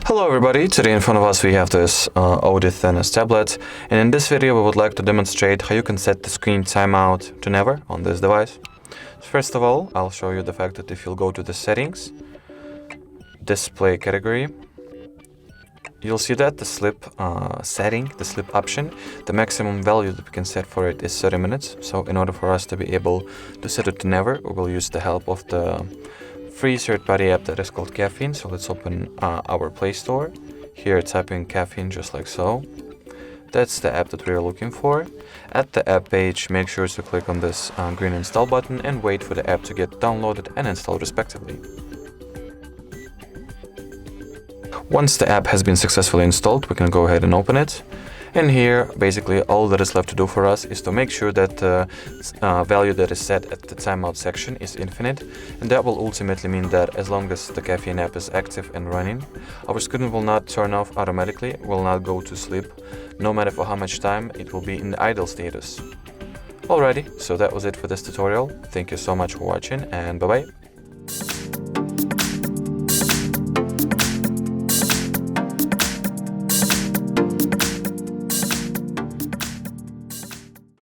Hello everybody, today in front of us we have this ODYS Thanos tablet, and in this video we would like to demonstrate how you can set the screen timeout to never on this device. First of all, I'll show you the fact that if you'll go to the settings, display category, you'll see that the sleep setting, the sleep option, the maximum value that we can set for it is 30 minutes. So in order for us to be able to set it to never, we will use the help of the free third-party app that is called Caffeine. So let's open our Play Store. Here type in Caffeine just like so. That's the app that we're looking for. At the app page, make sure to click on this green install button and wait for the app to get downloaded and installed respectively. Once the app has been successfully installed, we can go ahead and open it. And here, basically, all that is left to do for us is to make sure that the value that is set at the timeout section is infinite. And that will ultimately mean that as long as the Caffeine app is active and running, our screen will not turn off automatically, will not go to sleep, no matter for how much time it will be in the idle status. Alrighty, so that was it for this tutorial. Thank you so much for watching, and bye-bye.